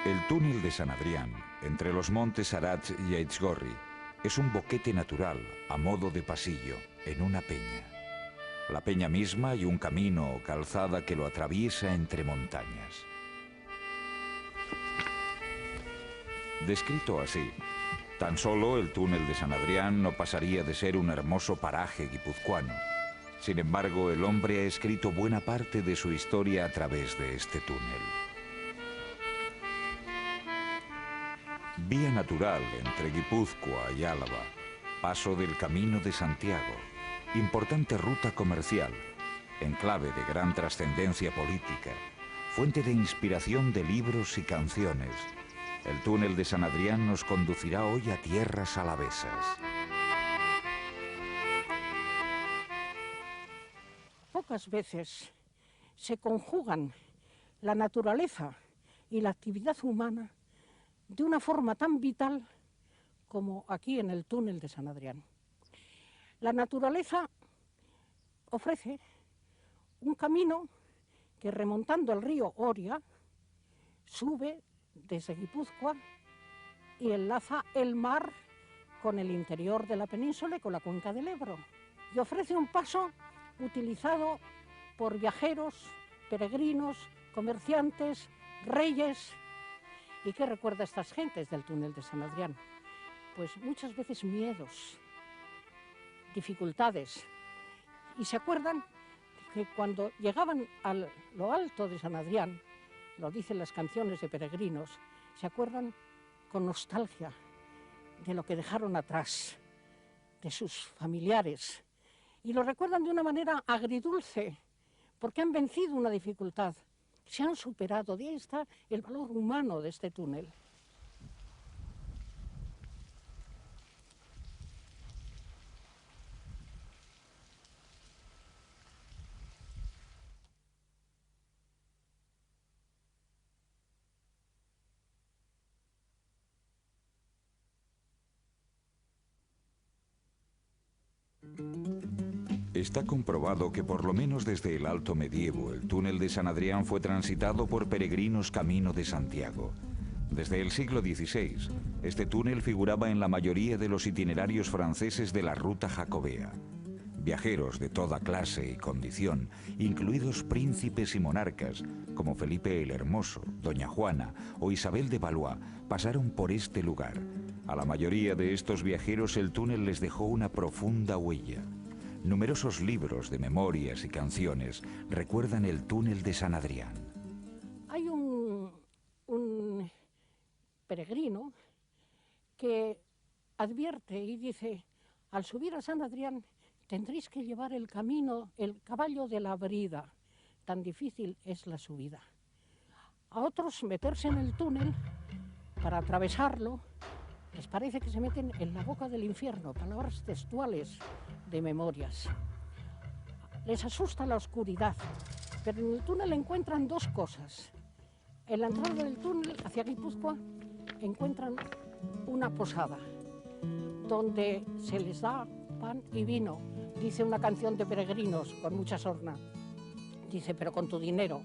El túnel de San Adrián, entre los montes Arat y Aizgorri, es un boquete natural, a modo de pasillo, en una peña. La peña misma y un camino o calzada que lo atraviesa entre montañas. Descrito así, tan solo el túnel de San Adrián no pasaría de ser un hermoso paraje guipuzcoano. Sin embargo, el hombre ha escrito buena parte de su historia a través de este túnel. Vía natural entre Guipúzcoa y Álava, paso del Camino de Santiago, importante ruta comercial, enclave de gran trascendencia política, fuente de inspiración de libros y canciones. El túnel de San Adrián nos conducirá hoy a tierras alavesas. Pocas veces se conjugan la naturaleza y la actividad humana de una forma tan vital como aquí en el túnel de San Adrián. La naturaleza ofrece un camino que, remontando el río Oria, sube desde Guipúzcoa y enlaza el mar con el interior de la península y con la cuenca del Ebro. Y ofrece un paso utilizado por viajeros, peregrinos, comerciantes, reyes. ¿Y qué recuerda a estas gentes del túnel de San Adrián? Pues muchas veces miedos, dificultades. Y se acuerdan que cuando llegaban a lo alto de San Adrián, lo dicen las canciones de peregrinos, se acuerdan con nostalgia de lo que dejaron atrás, de sus familiares. Y lo recuerdan de una manera agridulce, porque han vencido una dificultad. Se han superado, de ahí está el valor humano de este túnel. Está comprobado que por lo menos desde el Alto Medievo el túnel de San Adrián fue transitado por peregrinos camino de Santiago. Desde el siglo XVI, este túnel figuraba en la mayoría de los itinerarios franceses de la ruta jacobea. Viajeros de toda clase y condición, incluidos príncipes y monarcas, como Felipe el Hermoso, Doña Juana o Isabel de Valois, pasaron por este lugar. A la mayoría de estos viajeros el túnel les dejó una profunda huella. Numerosos libros de memorias y canciones recuerdan el túnel de San Adrián. Hay un peregrino que advierte y dice: al subir a San Adrián tendréis que llevar el camino, el caballo de la brida, tan difícil es la subida. A otros meterse en el túnel para atravesarlo les parece que se meten en la boca del infierno, palabras textuales de memorias. Les asusta la oscuridad, pero en el túnel encuentran dos cosas. En la entrada del túnel hacia Guipúzcoa encuentran una posada donde se les da pan y vino. Dice una canción de peregrinos con mucha sorna. Dice, pero con tu dinero.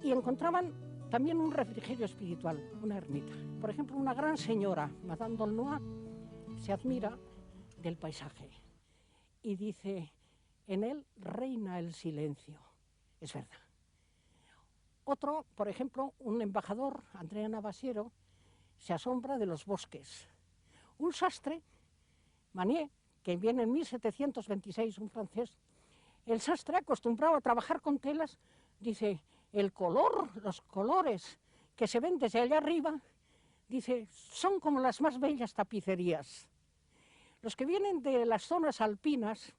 Y encontraban también un refrigerio espiritual, una ermita. Por ejemplo, una gran señora, Madame d'Aulnois, se admira del paisaje y dice: en él reina el silencio. Es verdad. Otro, por ejemplo, un embajador, Andrea Navasiero, se asombra de los bosques. Un sastre, Manier, que viene en 1726, un francés, el sastre acostumbrado a trabajar con telas, dice, el color, los colores que se ven desde allá arriba, dice, son como las más bellas tapicerías. Los que vienen de las zonas alpinas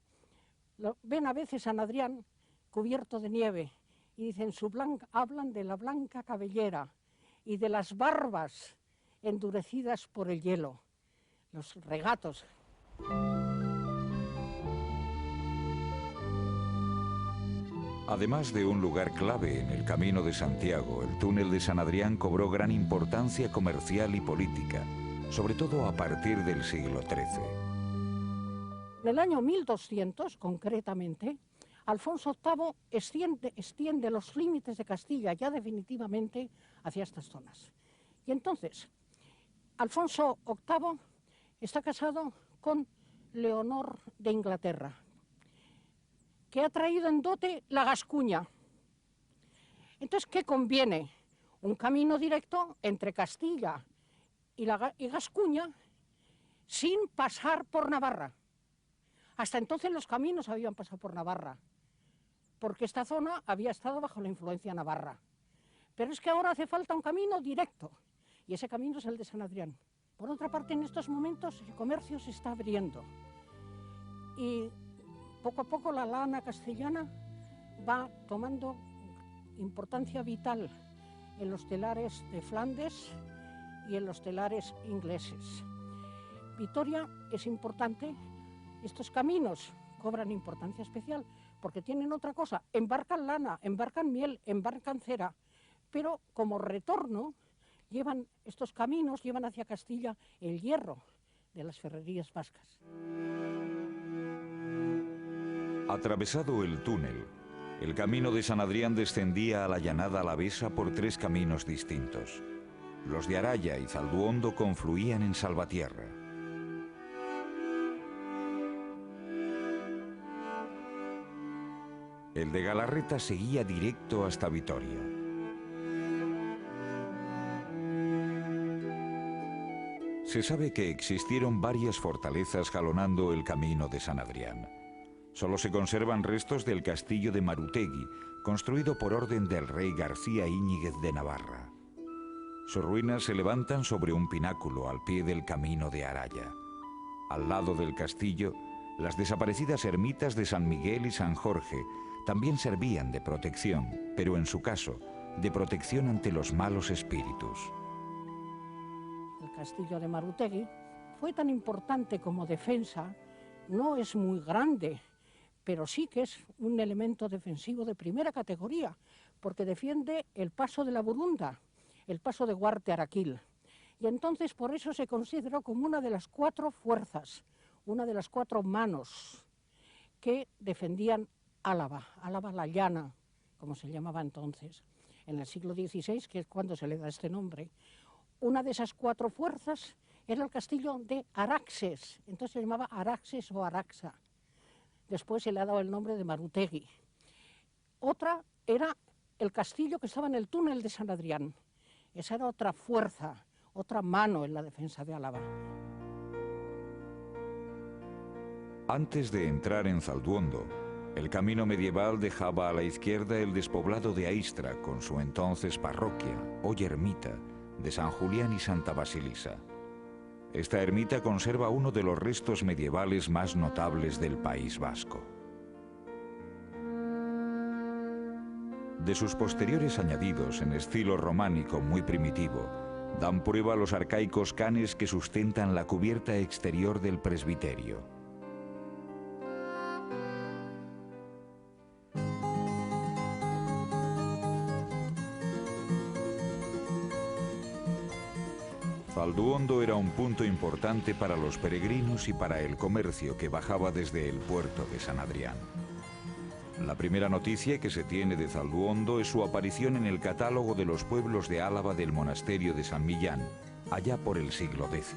ven a veces San Adrián cubierto de nieve y dicen, hablan de la blanca cabellera y de las barbas endurecidas por el hielo, los regatos. Además de un lugar clave en el Camino de Santiago, el túnel de San Adrián cobró gran importancia comercial y política, sobre todo a partir del siglo XIII. En el año 1200, concretamente, Alfonso VIII extiende los límites de Castilla ya definitivamente hacia estas zonas. Y entonces, Alfonso VIII está casado con Leonor de Inglaterra, que ha traído en dote la Gascuña. Entonces, ¿qué conviene? Un camino directo entre Castilla y Gascuña sin pasar por Navarra. Hasta entonces los caminos habían pasado por Navarra, porque esta zona había estado bajo la influencia navarra. Pero es que ahora hace falta un camino directo, y ese camino es el de San Adrián. Por otra parte, en estos momentos el comercio se está abriendo, y poco a poco la lana castellana va tomando importancia vital en los telares de Flandes y en los telares ingleses. Vitoria es importante. Estos caminos cobran importancia especial porque tienen otra cosa, embarcan lana, embarcan miel, embarcan cera, pero como retorno estos caminos llevan hacia Castilla el hierro de las ferrerías vascas. Atravesado el túnel, el Camino de San Adrián descendía a la llanada alavesa por 3 caminos distintos. Los de Araya y Zalduondo confluían en Salvatierra. El de Galarreta seguía directo hasta Vitoria. Se sabe que existieron varias fortalezas jalonando el Camino de San Adrián. Solo se conservan restos del castillo de Marutegui, construido por orden del rey García Íñiguez de Navarra. Sus ruinas se levantan sobre un pináculo al pie del Camino de Araya. Al lado del castillo, las desaparecidas ermitas de San Miguel y San Jorge también servían de protección, pero en su caso, de protección ante los malos espíritus. El castillo de Marutegui fue tan importante como defensa, no es muy grande, pero sí que es un elemento defensivo de primera categoría, porque defiende el paso de la Burunda, el paso de Guarte-Araquil. Y entonces por eso se consideró como una de las 4 fuerzas, una de las 4 manos que defendían Álava, Álava la Llana, como se llamaba entonces, en el siglo XVI, que es cuando se le da este nombre. Una de esas 4 fuerzas era el castillo de Araxes, entonces se llamaba Araxes o Araxa. Después se le ha dado el nombre de Marutegui. Otra era el castillo que estaba en el túnel de San Adrián. Esa era otra fuerza, otra mano en la defensa de Álava. Antes de entrar en Zalduondo, el camino medieval dejaba a la izquierda el despoblado de Aistra con su entonces parroquia, hoy ermita, de San Julián y Santa Basilisa. Esta ermita conserva uno de los restos medievales más notables del País Vasco. De sus posteriores añadidos en estilo románico muy primitivo, dan prueba los arcaicos canes que sustentan la cubierta exterior del presbiterio. Zalduondo era un punto importante para los peregrinos y para el comercio que bajaba desde el puerto de San Adrián. La primera noticia que se tiene de Zalduondo es su aparición en el catálogo de los pueblos de Álava del monasterio de San Millán, allá por el siglo X.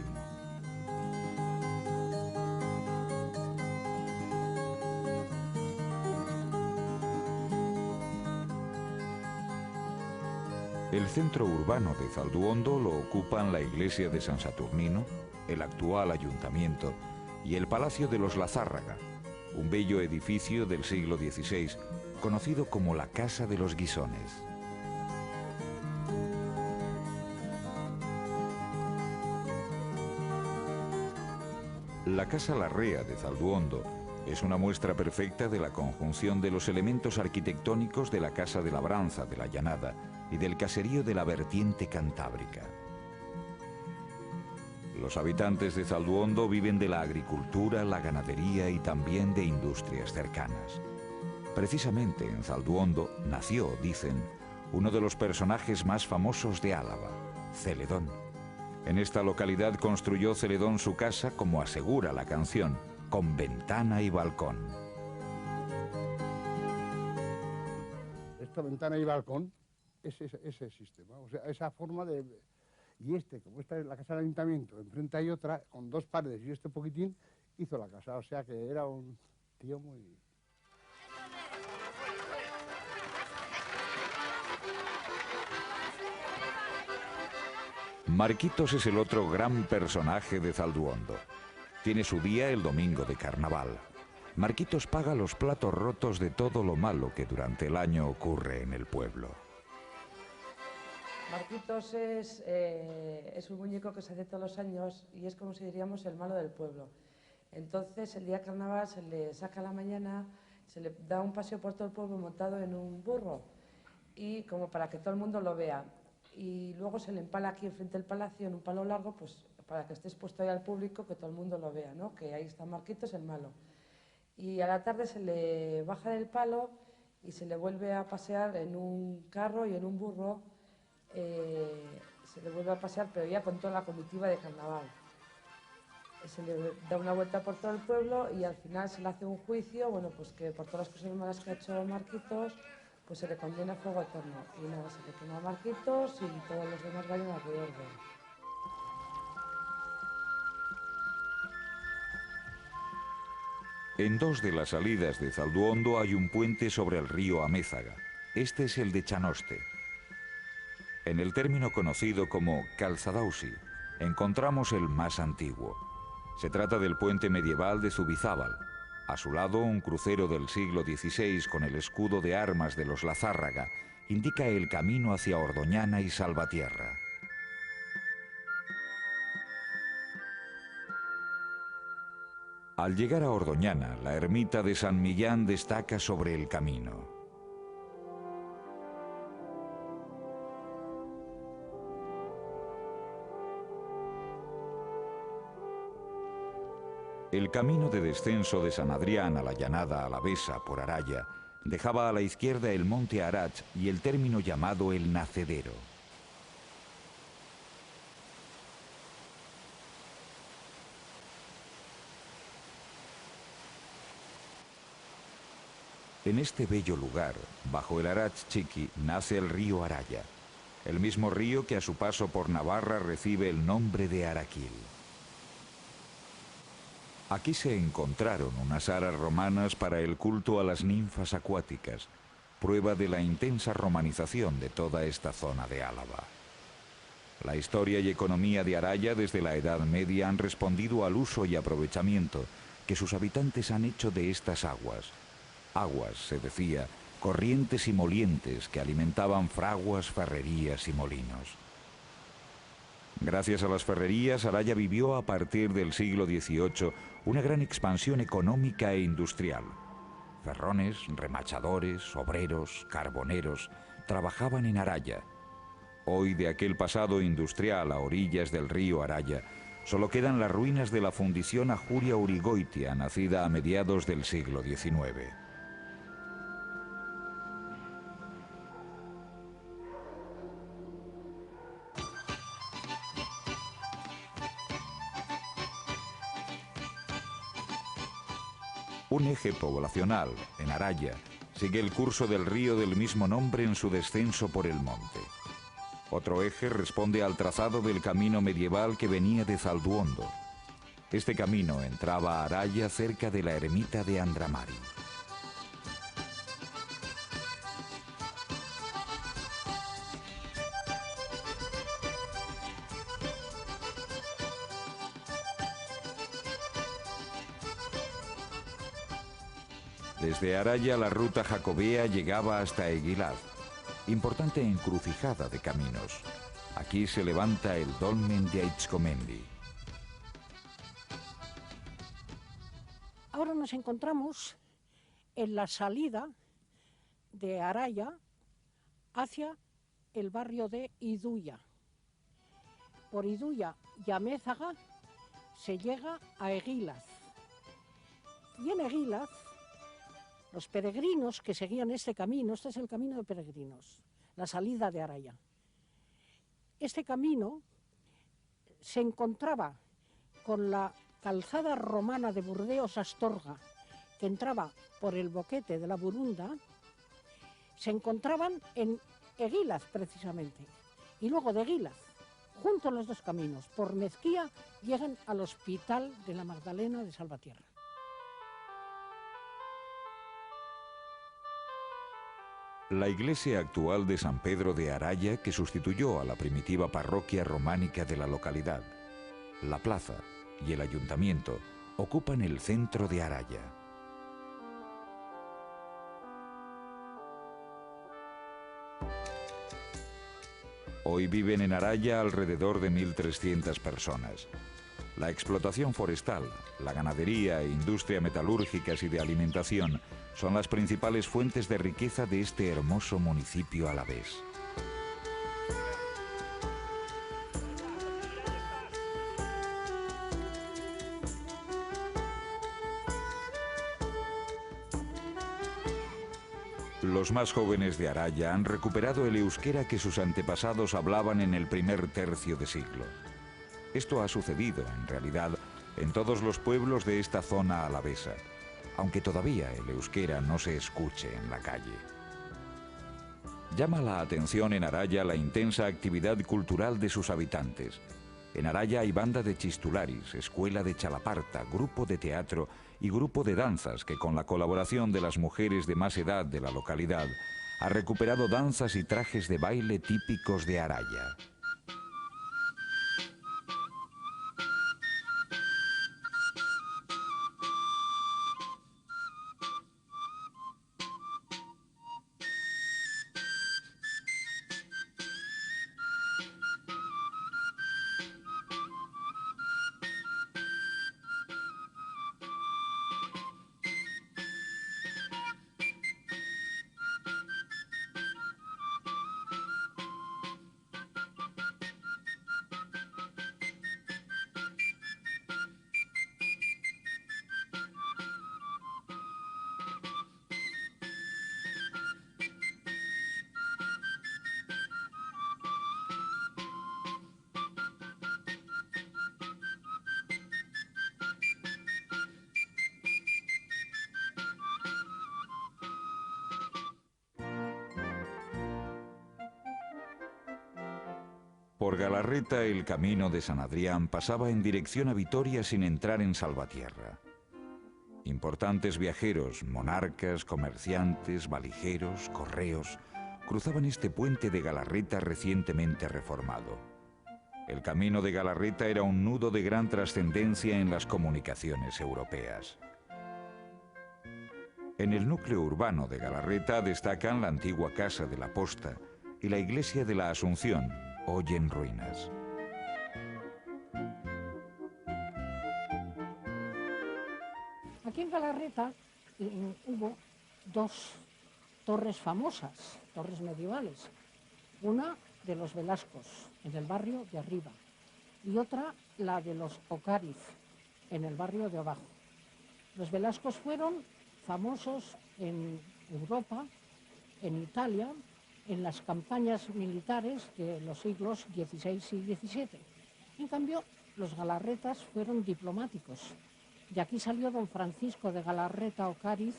El centro urbano de Zalduondo lo ocupan la iglesia de San Saturnino, el actual ayuntamiento y el Palacio de los Lazárraga, un bello edificio del siglo XVI, conocido como la Casa de los Guisones. La Casa Larrea de Zalduondo es una muestra perfecta de la conjunción de los elementos arquitectónicos de la Casa de Labranza de la Llanada y del caserío de la vertiente cantábrica. Los habitantes de Zalduondo viven de la agricultura, la ganadería y también de industrias cercanas. Precisamente en Zalduondo nació, dicen, uno de los personajes más famosos de Álava, Celedón. En esta localidad construyó Celedón su casa, como asegura la canción, con ventana y balcón. Esta ventana y balcón es ese sistema, o sea, esa forma de... Y como esta es la casa del ayuntamiento, enfrente hay otra, con dos paredes y este poquitín, hizo la casa, o sea que era un tío muy... Marquitos es el otro gran personaje de Zalduondo. Tiene su día el domingo de carnaval. Marquitos paga los platos rotos de todo lo malo que durante el año ocurre en el pueblo. Marquitos es un muñeco que se hace todos los años y es como si diríamos el malo del pueblo. Entonces el día de carnaval se le saca a la mañana, se le da un paseo por todo el pueblo montado en un burro y como para que todo el mundo lo vea. Y luego se le empala aquí enfrente del palacio en un palo largo, pues para que esté expuesto ahí al público, que todo el mundo lo vea, ¿no? Que ahí está Marquitos, el malo. Y a la tarde se le baja del palo y se le vuelve a pasear en un carro y en un burro, se le vuelve a pasear, pero ya con toda la comitiva de carnaval. Se le da una vuelta por todo el pueblo y al final se le hace un juicio, bueno, pues que por todas las cosas malas que ha hecho Marquitos, pues se le condena a fuego eterno. Y nada, se le quema a Marquitos y todos los demás vayan alrededor de él. En dos de las salidas de Zalduondo hay un puente sobre el río Amézaga. Este es el de Chanoste. En el término conocido como Calzadausi encontramos el más antiguo. Se trata del puente medieval de Zubizábal. A su lado, un crucero del siglo XVI con el escudo de armas de los Lazárraga indica el camino hacia Ordoñana y Salvatierra. Al llegar a Ordoñana, la ermita de San Millán destaca sobre el camino. El camino de descenso de San Adrián a la llanada alavesa por Araya dejaba a la izquierda el monte Arach y el término llamado el Nacedero. En este bello lugar, bajo el Arach Chiqui, nace el río Araya, el mismo río que a su paso por Navarra recibe el nombre de Araquil. Aquí se encontraron unas aras romanas para el culto a las ninfas acuáticas, prueba de la intensa romanización de toda esta zona de Álava. La historia y economía de Araya desde la Edad Media han respondido al uso y aprovechamiento que sus habitantes han hecho de estas aguas. Aguas, se decía, corrientes y molientes que alimentaban fraguas, ferrerías y molinos. Gracias a las ferrerías, Araya vivió a partir del siglo XVIII una gran expansión económica e industrial. Ferrones, remachadores, obreros, carboneros trabajaban en Araya. Hoy, de aquel pasado industrial a orillas del río Araya, solo quedan las ruinas de la fundición Ajuria Urigoitia, nacida a mediados del siglo XIX. Un eje poblacional, en Araya, sigue el curso del río del mismo nombre en su descenso por el monte. Otro eje responde al trazado del camino medieval que venía de Zalduondo. Este camino entraba a Araya cerca de la ermita de Andramari. Desde Araya la ruta jacobea llegaba hasta Eguilaz, importante encrucijada de caminos. Aquí se levanta el dolmen de Aizkomendi. Ahora nos encontramos en la salida de Araya hacia el barrio de Iduya. Por Iduya y Amézaga se llega a Eguilaz. Y en Eguilaz, los peregrinos que seguían este camino, este es el camino de peregrinos, la salida de Araya. Este camino se encontraba con la calzada romana de Burdeos-Astorga, que entraba por el boquete de la Burunda, se encontraban en Eguilaz precisamente. Y luego de Eguilaz, junto a los dos caminos, por Mezquía, llegan al Hospital de la Magdalena de Salvatierra. La iglesia actual de San Pedro de Araya, que sustituyó a la primitiva parroquia románica de la localidad, la plaza y el ayuntamiento ocupan el centro de Araya. Hoy viven en Araya alrededor de 1.300 personas. La explotación forestal, la ganadería e industria metalúrgicas y de alimentación son las principales fuentes de riqueza de este hermoso municipio alavés. Los más jóvenes de Araya han recuperado el euskera que sus antepasados hablaban en el primer tercio de siglo. Esto ha sucedido, en realidad, en todos los pueblos de esta zona alavesa, aunque todavía el euskera no se escuche en la calle. Llama la atención en Araya la intensa actividad cultural de sus habitantes. En Araya hay banda de chistularis, escuela de chalaparta, grupo de teatro y grupo de danzas que, con la colaboración de las mujeres de más edad de la localidad, ha recuperado danzas y trajes de baile típicos de Araya. Por Galarreta el camino de San Adrián pasaba en dirección a Vitoria sin entrar en Salvatierra. Importantes viajeros, monarcas, comerciantes, valijeros, correos, cruzaban este puente de Galarreta recientemente reformado. El camino de Galarreta era un nudo de gran trascendencia en las comunicaciones europeas. En el núcleo urbano de Galarreta destacan la antigua Casa de la Posta y la iglesia de la Asunción, hoy en ruinas. Aquí en Galarreta hubo dos torres famosas, torres medievales. Una de los Velascos, en el barrio de arriba, y otra la de los Ocariz, en el barrio de abajo. Los Velascos fueron famosos en Europa, en Italia, en las campañas militares de los siglos XVI y XVII. En cambio, los Galarretas fueron diplomáticos. De aquí salió don Francisco de Galarreta Ocariz,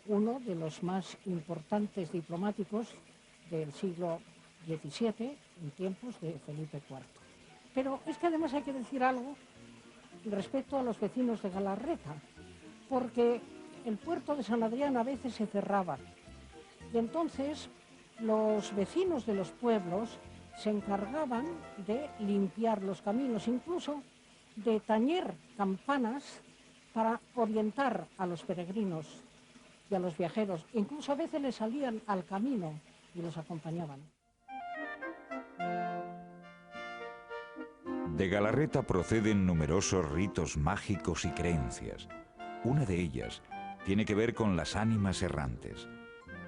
uno de los más importantes diplomáticos del siglo XVII, en tiempos de Felipe IV. Pero es que además hay que decir algo respecto a los vecinos de Galarreta, porque el puerto de San Adrián a veces se cerraba. Y entonces los vecinos de los pueblos se encargaban de limpiar los caminos, incluso de tañer campanas para orientar a los peregrinos. y a los viajeros. Incluso a veces les salían al camino y los acompañaban. De Galarreta proceden numerosos ritos mágicos y creencias. Una de ellas tiene que ver con las ánimas errantes.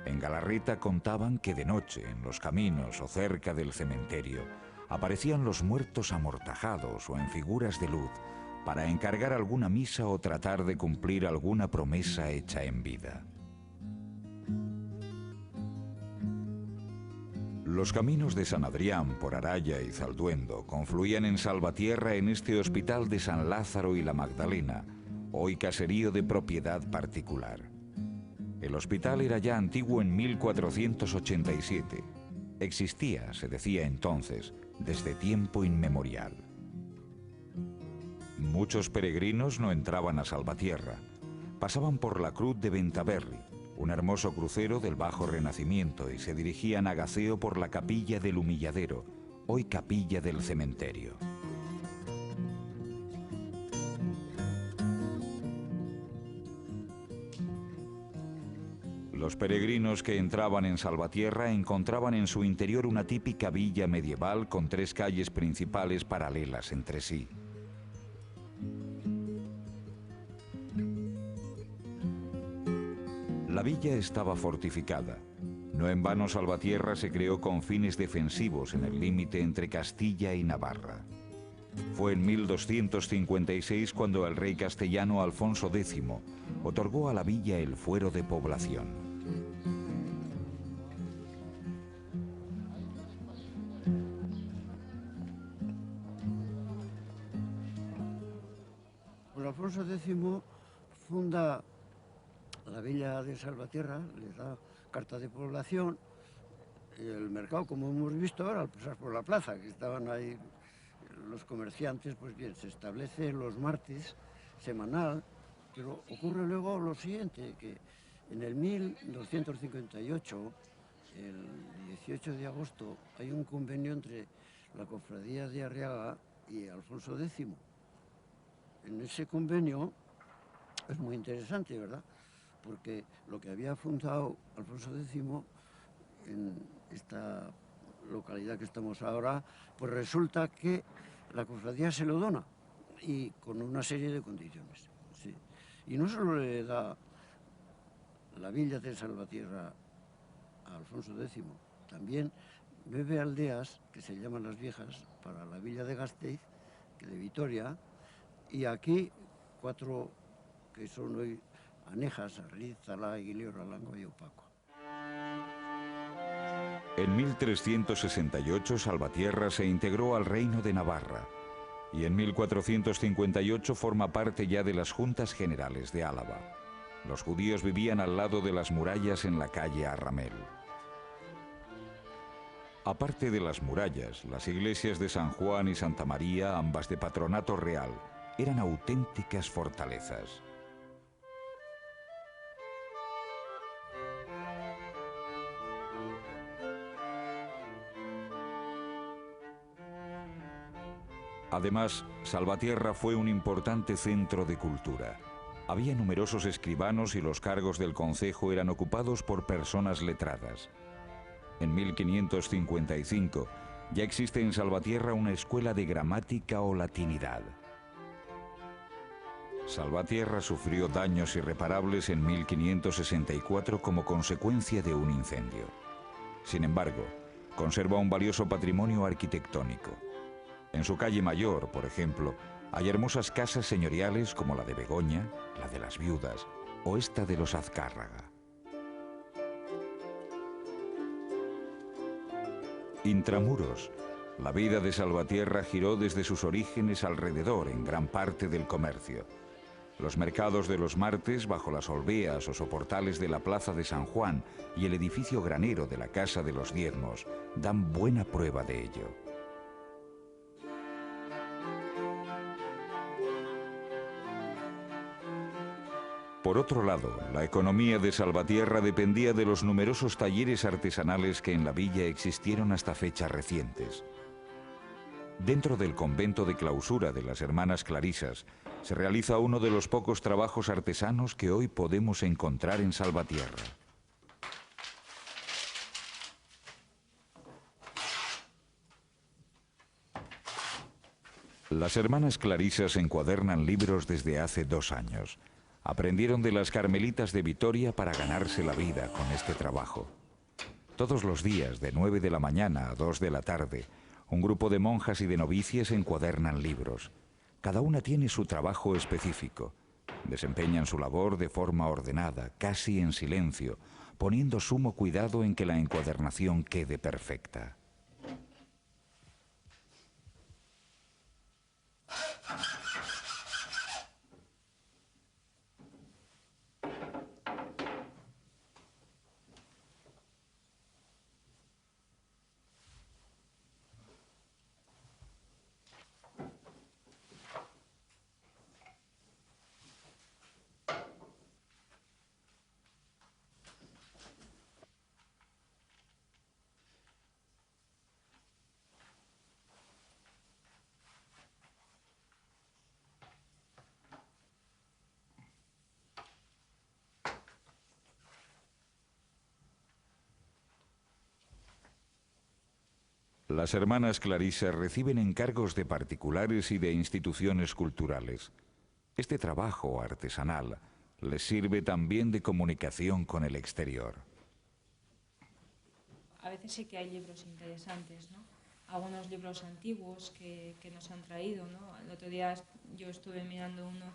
En Galarreta contaban que de noche, en los caminos o cerca del cementerio, aparecían los muertos amortajados o en figuras de luz para encargar alguna misa o tratar de cumplir alguna promesa hecha en vida. Los caminos de San Adrián por Araya y Zalduendo confluían en Salvatierra en este hospital de San Lázaro y la Magdalena, hoy caserío de propiedad particular. El hospital era ya antiguo en 1487. Existía, se decía entonces, desde tiempo inmemorial. Muchos peregrinos no entraban a Salvatierra. Pasaban por la cruz de Bentaberri, un hermoso crucero del Bajo Renacimiento, y se dirigían a Gaceo por la capilla del Humilladero, hoy capilla del cementerio. Los peregrinos que entraban en Salvatierra encontraban en su interior una típica villa medieval con 3 calles principales paralelas entre sí. La villa estaba fortificada. No en vano Salvatierra se creó con fines defensivos en el límite entre Castilla y Navarra. Fue en 1256 cuando el rey castellano Alfonso X otorgó a la villa el fuero de población. Pues Alfonso X funda la villa de Salvatierra, le da carta de población, y el mercado, como hemos visto ahora, al pasar por la plaza, que estaban ahí los comerciantes, pues bien, se establece los martes, semanal, pero ocurre luego lo siguiente, que en el 1258, el 18 de agosto, hay un convenio entre la cofradía de Arriaga y Alfonso X. En ese convenio es muy interesante, ¿verdad? Porque lo que había fundado Alfonso X en esta localidad que estamos ahora, pues resulta que la cofradía se lo dona, y con una serie de condiciones. Sí. Y no solo le da la villa de Salvatierra a Alfonso X, también 9 aldeas, que se llaman Las Viejas, para la villa de Gasteiz, que de Vitoria, y aquí 4 que son hoy Anejas, Arriz, Zalá, Aguileo, Ralango y Opaco. En 1368 Salvatierra se integró al Reino de Navarra y en 1458 forma parte ya de las Juntas Generales de Álava. Los judíos vivían al lado de las murallas en la calle Arramel. Aparte de las murallas, las iglesias de San Juan y Santa María, ambas de patronato real, eran auténticas fortalezas. Además, Salvatierra fue un importante centro de cultura. Había numerosos escribanos y los cargos del concejo eran ocupados por personas letradas. En 1555 ya existe en Salvatierra una escuela de gramática o latinidad. Salvatierra sufrió daños irreparables en 1564 como consecuencia de un incendio. Sin embargo, conserva un valioso patrimonio arquitectónico. En su calle Mayor, por ejemplo, hay hermosas casas señoriales como la de Begoña, la de las Viudas o esta de los Azcárraga. Intramuros, la vida de Salvatierra giró desde sus orígenes alrededor en gran parte del comercio. Los mercados de los martes bajo las olveas o soportales de la plaza de San Juan y el edificio granero de la Casa de los Diezmos dan buena prueba de ello. Por otro lado, la economía de Salvatierra dependía de los numerosos talleres artesanales que en la villa existieron hasta fechas recientes. Dentro del convento de clausura de las Hermanas Clarisas se realiza uno de los pocos trabajos artesanos que hoy podemos encontrar en Salvatierra. Las Hermanas Clarisas encuadernan libros desde hace 2 años. Aprendieron de las carmelitas de Vitoria para ganarse la vida con este trabajo. Todos los días, de 9 de la mañana a 2 de la tarde, un grupo de monjas y de novicias encuadernan libros. Cada una tiene su trabajo específico. Desempeñan su labor de forma ordenada, casi en silencio, poniendo sumo cuidado en que la encuadernación quede perfecta. Las Hermanas Clarisas reciben encargos de particulares y de instituciones culturales. Este trabajo artesanal les sirve también de comunicación con el exterior. A veces sí que hay libros interesantes, ¿no? Algunos libros antiguos que nos han traído, ¿no? El otro día yo estuve mirando uno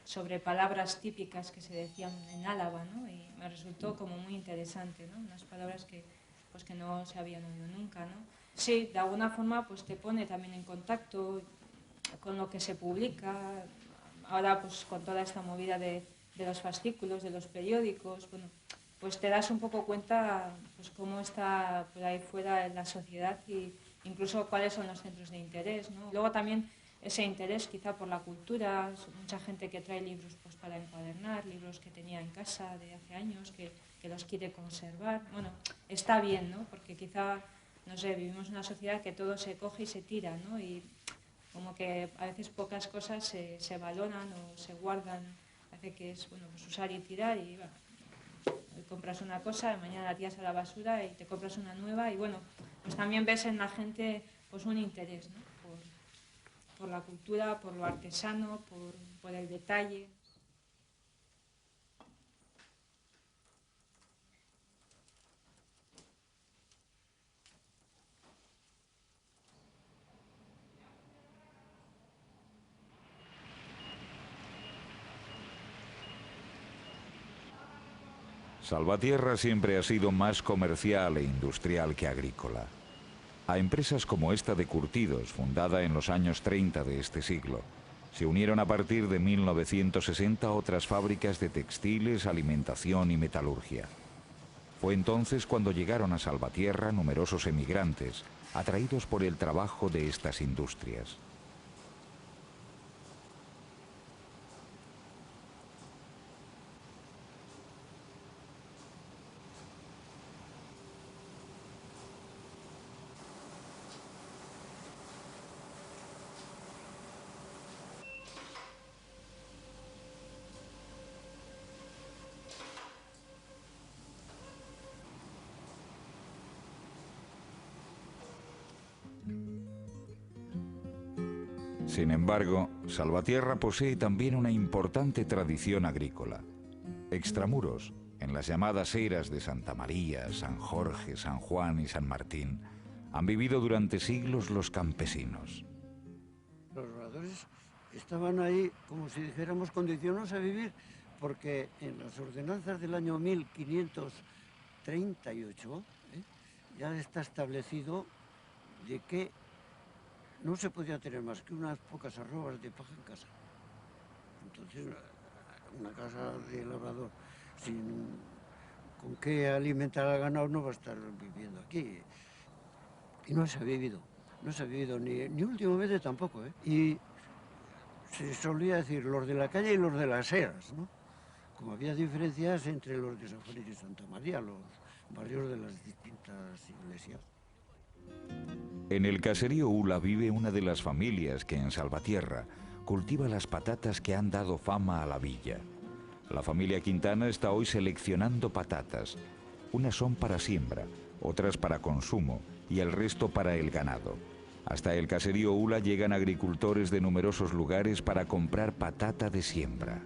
sobre palabras típicas que se decían en Álava, ¿no? Y me resultó como muy interesante, ¿no? Unas palabras que no se habían oído nunca, ¿no? Sí, de alguna forma pues te pone también en contacto con lo que se publica. Ahora pues con toda esta movida de los fascículos, de los periódicos, bueno, pues te das un poco cuenta pues cómo está por ahí fuera en la sociedad e incluso cuáles son los centros de interés, ¿no? Luego también ese interés quizá por la cultura, mucha gente que trae libros pues para encuadernar, libros que tenía en casa de hace años, que los quiere conservar. Bueno, está bien, ¿no? Porque quizá, no sé, vivimos en una sociedad que todo se coge y se tira, ¿no? Y como que a veces pocas cosas se valoran o se guardan. Hace que es, bueno, pues usar y tirar y bueno, hoy compras una cosa, mañana la tiras a la basura y te compras una nueva y bueno, pues también ves en la gente pues un interés, ¿no? Por la cultura, por lo artesano, por el detalle. Salvatierra siempre ha sido más comercial e industrial que agrícola. A empresas como esta de curtidos, fundada en los años 30 de este siglo, se unieron a partir de 1960 otras fábricas de textiles, alimentación y metalurgia. Fue entonces cuando llegaron a Salvatierra numerosos emigrantes, atraídos por el trabajo de estas industrias. Sin embargo, Salvatierra posee también una importante tradición agrícola. Extramuros, en las llamadas eras de Santa María, San Jorge, San Juan y San Martín, han vivido durante siglos los campesinos. Los oradores estaban ahí, como si dijéramos, condicionados a vivir, porque en las ordenanzas del año 1538 ya está establecido de que no se podía tener más que unas pocas arrobas de paja en casa. Entonces, una casa de labrador con qué alimentar al ganado no va a estar viviendo aquí. Y no se ha vivido ni últimamente tampoco, ¿eh? Y se solía decir los de la calle y los de las eras, ¿no? Como había diferencias entre los de San Juan y de Santa María, los barrios de las distintas iglesias. En el caserío Ula vive una de las familias que en Salvatierra cultiva las patatas que han dado fama a la villa. La familia Quintana está hoy seleccionando patatas. Unas son para siembra, otras para consumo y el resto para el ganado. Hasta el caserío Ula llegan agricultores de numerosos lugares para comprar patata de siembra.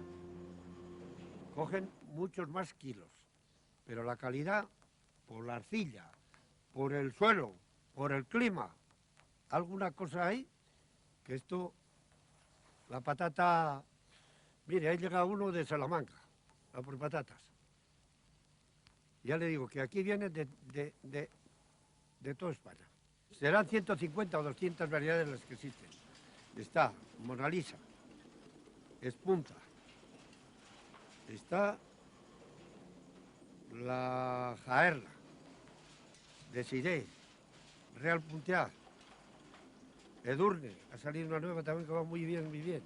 Cogen muchos más kilos, pero la calidad, por la arcilla, por el suelo, por el clima, alguna cosa hay que esto, la patata, mire, ahí llega uno de Salamanca a por patatas. Ya le digo que aquí vienen de toda España. Serán 150 o 200 variedades las que existen. Está Mona Lisa, Espunta, está la Jaerla, Desidé, Real Puntear, Edurne, ha salido una nueva también que va muy bien, muy bien.